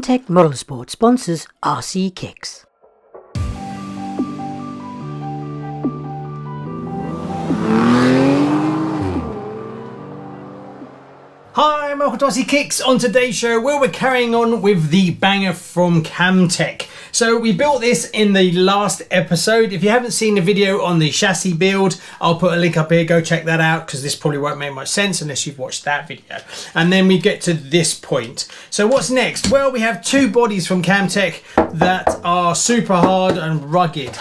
Kamtec Motorsport sponsors RC Kicks. Hi, and welcome to RC Kicks. On today's show, we're carrying on with the banger from Kamtec. So we built this in the last episode. If you haven't seen the video on the chassis build, I'll put a link up here. Go check that out, because this probably won't make much sense unless you've watched that video. And then we get to this point. So what's next? Well, we have two bodies from Kamtec that are super hard and rugged.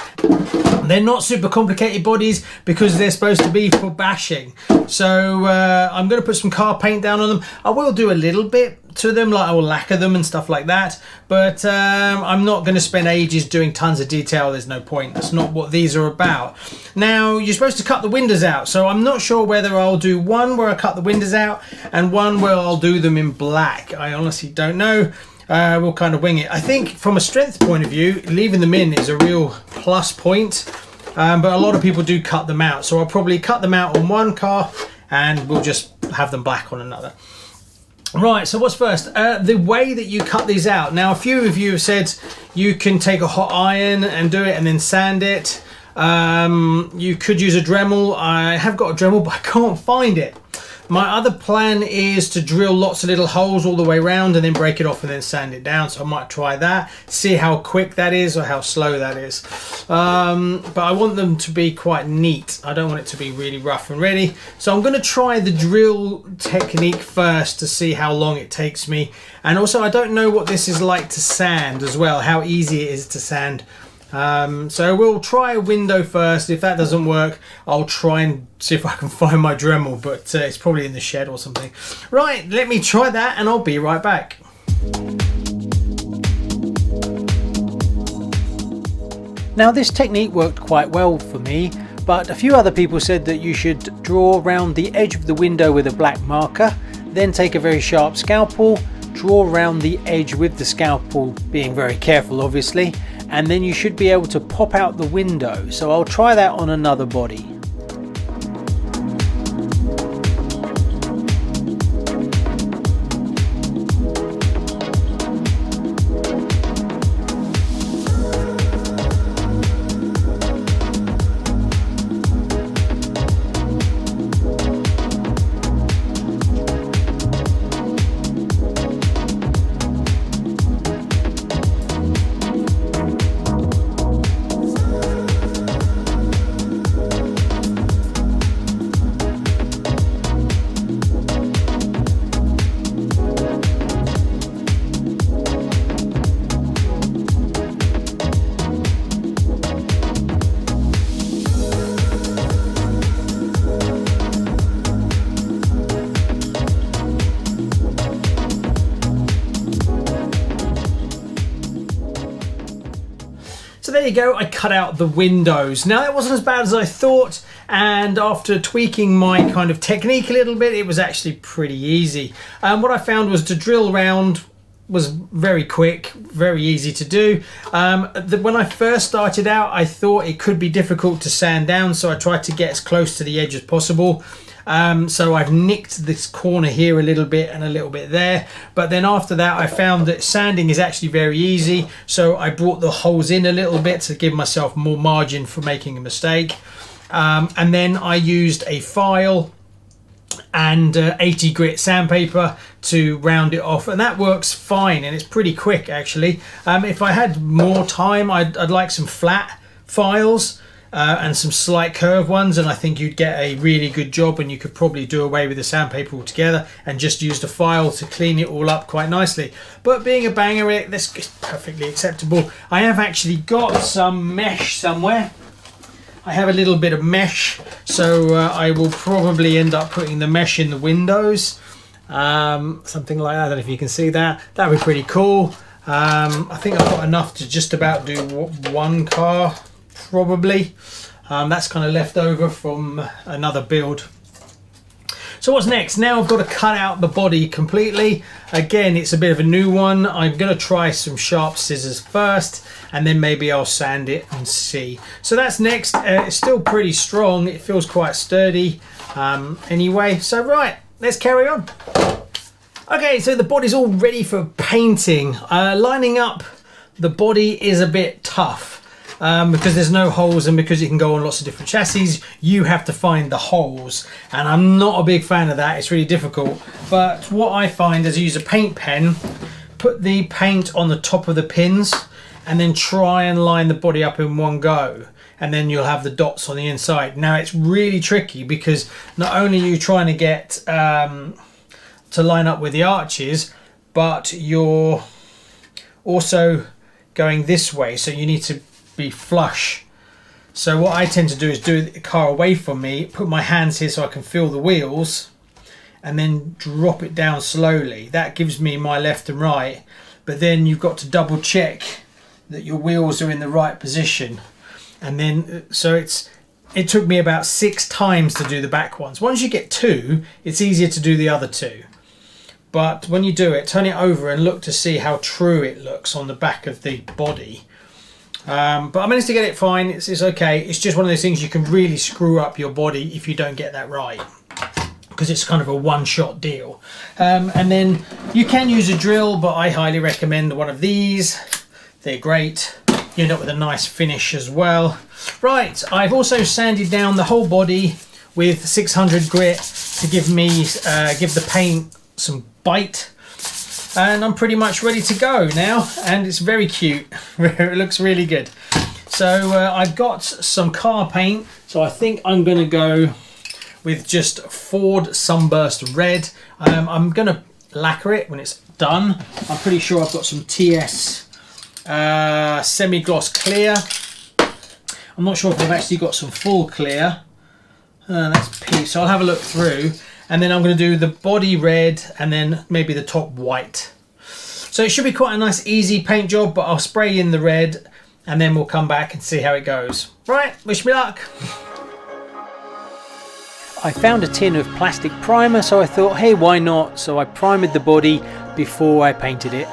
They're not super complicated bodies because they're supposed to be for bashing. So I'm going to put some car paint down on them. I will do a little bit to them, like I will lacquer them and stuff like that, but I'm not going to spend ages doing tons of detail. There's no point. That's not what these are about. Now, you're supposed to cut the windows out, so I'm not sure whether I'll do one where I cut the windows out and one where I'll do them in black. I honestly don't know. We'll kind of wing it. I think from a strength point of view, leaving them in is a real plus point, but a lot of people do cut them out, so I'll probably cut them out on one car and we'll just have them black on another. Right, so what's first? The way that you cut these out. Now, a few of you have said you can take a hot iron and do it and then sand it. You could use a Dremel. I have got a Dremel, but I can't find it. My other plan is to drill lots of little holes all the way around and then break it off and then sand it down. So I might try that, see how quick that is or how slow that is. But I want them to be quite neat. I don't want it to be really rough and ready. So I'm going to try the drill technique first to see how long it takes me. And also, I don't know what this is like to sand as well, how easy it is to sand. So we'll try a window first. If that doesn't work, I'll try and see if I can find my Dremel, but it's probably in the shed or something. Right, let me try that and I'll be right back. Now, this technique worked quite well for me, but a few other people said that you should draw around the edge of the window with a black marker, then take a very sharp scalpel, draw around the edge with the scalpel, being very careful obviously, and then you should be able to pop out the window. So I'll try that on another body. So there you go, I cut out the windows. Now, that wasn't as bad as I thought, and after tweaking my kind of technique a little bit, it was actually pretty easy. What I found was to drill around was very quick, very easy to do. When I first started out, I thought it could be difficult to sand down, so I tried to get as close to the edge as possible. So I've nicked this corner here a little bit and a little bit there, but then after that I found that sanding is actually very easy, so I brought the holes in a little bit to give myself more margin for making a mistake. And then I used a file and 80 grit sandpaper to round it off, and that works fine, and it's pretty quick actually. If I had more time, I'd like some flat files and some slight curve ones, and I think you'd get a really good job, and you could probably do away with the sandpaper altogether and just use the file to clean it all up quite nicely. But being a banger, this is perfectly acceptable. I have actually got some mesh somewhere. I have a little bit of mesh, so I will probably end up putting the mesh in the windows, something like that. I don't know if you can see that. That would be pretty cool. I think I've got enough to just about do one car, probably. That's kind of left over from another build. So what's next? Now I've got to cut out the body completely. Again, it's a bit of a new one. I'm going to try some sharp scissors first, and then maybe I'll sand it and see. So that's next. It's still pretty strong. It feels quite sturdy anyway. So right, let's carry on. Okay, so the body's all ready for painting. Lining up the body is a bit tough because there's no holes, and because you can go on lots of different chassis, you have to find the holes. And I'm not a big fan of that, it's really difficult. But what I find is I use a paint pen, put the paint on the top of the pins, and then try and line the body up in one go. And then you'll have the dots on the inside. Now it's really tricky because not only are you trying to get to line up with the arches, but you're also going this way, so you need to be flush. So what I tend to do is do the car away from me, put my hands here so I can feel the wheels, and then drop it down slowly. That gives me my left and right, but then you've got to double check that your wheels are in the right position. And then so it took me about 6 times to do the back ones. Once you get 2, it's easier to do the other 2. But when you do it, turn it over and look to see how true it looks on the back of the body. But I managed to get it fine. It's okay. It's just one of those things you can really screw up your body if you don't get that right, because it's kind of a one-shot deal. And then you can use a drill, but I highly recommend one of these. They're great. You end up with a nice finish as well. Right, I've also sanded down the whole body with 600 grit to give the paint some bite, and I'm pretty much ready to go now, and it's very cute. It looks really good. So I've got some car paint, so I think I'm going to go with just Ford Sunburst Red. I'm going to lacquer it when it's done. I'm pretty sure I've got some TS semi-gloss clear. I'm not sure if I've actually got some full clear. That's P, so I'll have a look through. And then I'm going to do the body red and then maybe the top white. So it should be quite a nice easy paint job, but I'll spray in the red and then we'll come back and see how it goes. Right, wish me luck. I found a tin of plastic primer, so I thought, hey, why not? So I primed the body before I painted it.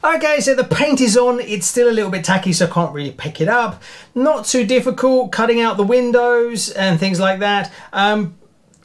Okay, so the paint is on. It's still a little bit tacky, so I can't really pick it up. Not too difficult, cutting out the windows and things like that.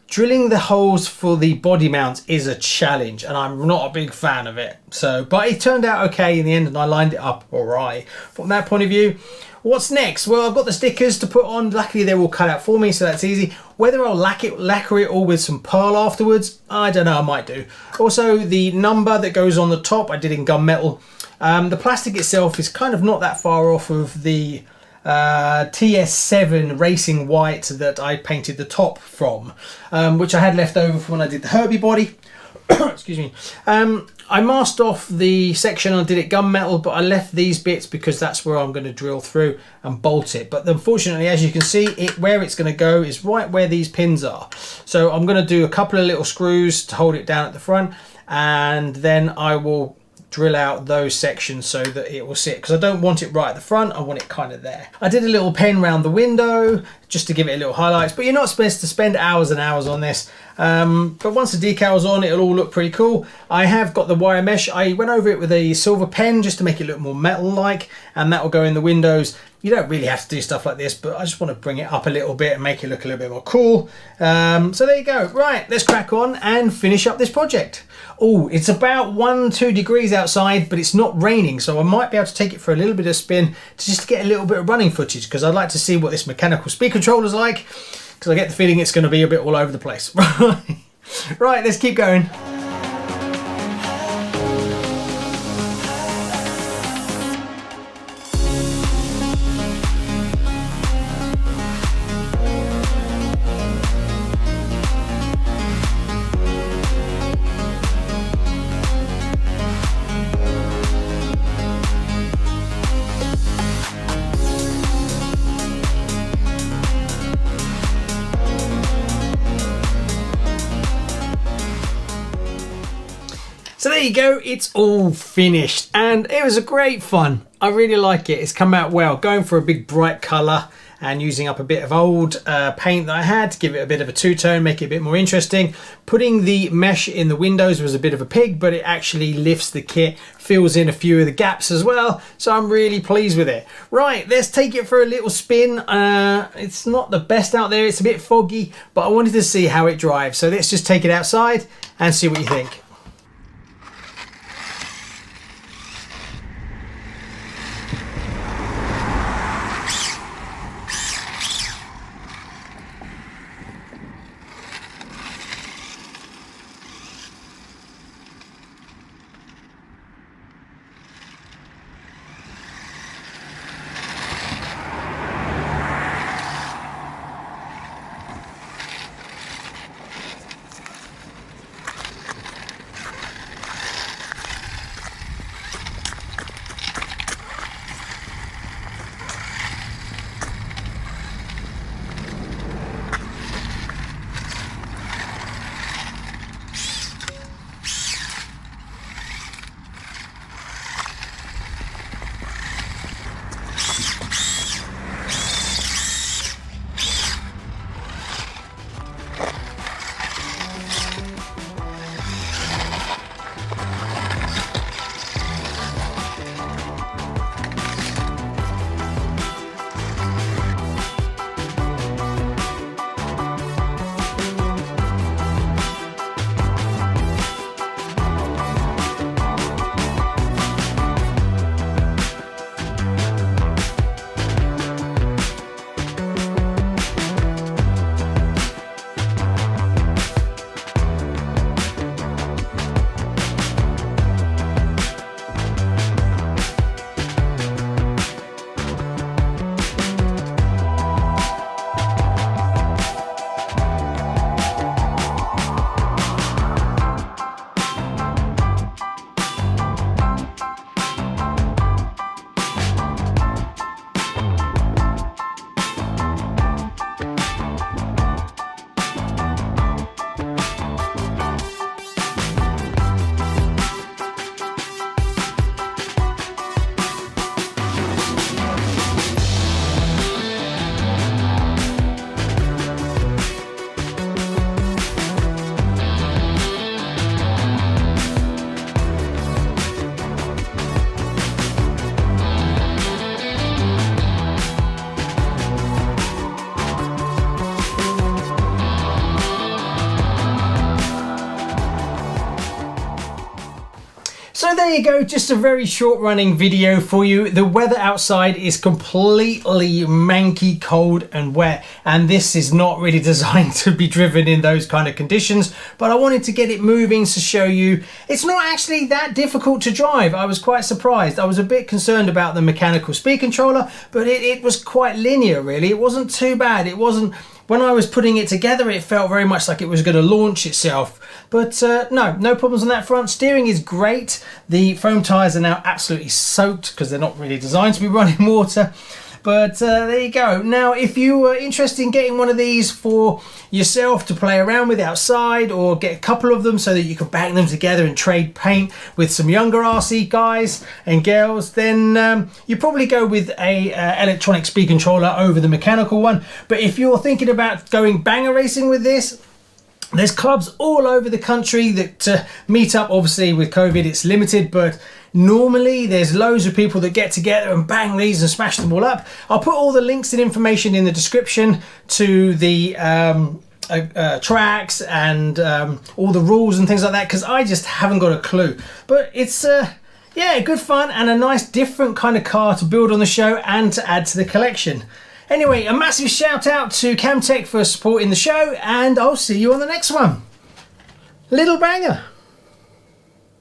Drilling the holes for the body mounts is a challenge, and I'm not a big fan of it. But it turned out okay in the end, and I lined it up all right. From that point of view, what's next? Well, I've got the stickers to put on. Luckily, they're all cut out for me, so that's easy. Whether I'll lacquer it all with some pearl afterwards, I don't know, I might do. Also, the number that goes on the top, I did in gunmetal. The plastic itself is kind of not that far off of the TS7 Racing White that I painted the top from, which I had left over from when I did the Herbie body. Excuse me. I masked off the section and did it gunmetal, but I left these bits because that's where I'm going to drill through and bolt it. But unfortunately, as you can see, where it's going to go is right where these pins are. So I'm going to do a couple of little screws to hold it down at the front, and then I will drill out those sections so that it will sit, because I don't want it right at the front, I want it kind of there. I did a little pen round the window just to give it a little highlights, but you're not supposed to spend hours and hours on this. But once the decal's on, it'll all look pretty cool. I have got the wire mesh. I went over it with a silver pen just to make it look more metal-like, and that will go in the windows. You don't really have to do stuff like this, but I just want to bring it up a little bit and make it look a little bit more cool. So there you go. Right, let's crack on and finish up this project. Oh, it's about 1-2 degrees outside, but it's not raining, so I might be able to take it for a little bit of spin to just get a little bit of running footage, because I'd like to see what this mechanical speed controller's like, because I get the feeling it's going to be a bit all over the place. Right, let's keep going. So there you go, it's all finished, and it was a great fun. I really like it. It's come out well, going for a big bright colour, and using up a bit of old paint that I had to give it a bit of a two-tone, make it a bit more interesting. Putting the mesh in the windows was a bit of a pig, but it actually lifts the kit, fills in a few of the gaps as well, so I'm really pleased with it. Right, let's take it for a little spin. It's not the best out there, it's a bit foggy, but I wanted to see how it drives, so let's just take it outside and see what you think. So there you go, just a very short running video for you. The weather outside is completely manky, cold and wet, and this is not really designed to be driven in those kind of conditions, but I wanted to get it moving to show you it's not actually that difficult to drive. I was quite surprised. I was a bit concerned about the mechanical speed controller, but it was quite linear really. It wasn't too bad. It wasn't, when I was putting it together, it felt very much like it was going to launch itself. But no problems on that front. Steering is great. The foam tyres are now absolutely soaked because they're not really designed to be running water. But there you go. Now, if you were interested in getting one of these for yourself to play around with outside, or get a couple of them so that you can bang them together and trade paint with some younger RC guys and girls, then you probably go with a electronic speed controller over the mechanical one. But if you're thinking about going banger racing with this, there's clubs all over the country that meet up. Obviously with COVID it's limited, but normally there's loads of people that get together and bang these and smash them all up. I'll put all the links and information in the description to the tracks and all the rules and things like that, because I just haven't got a clue. But it's yeah, good fun and a nice different kind of car to build on the show and to add to the collection. Anyway, a massive shout out to Kamtec for supporting the show, and I'll see you on the next one. Little banger.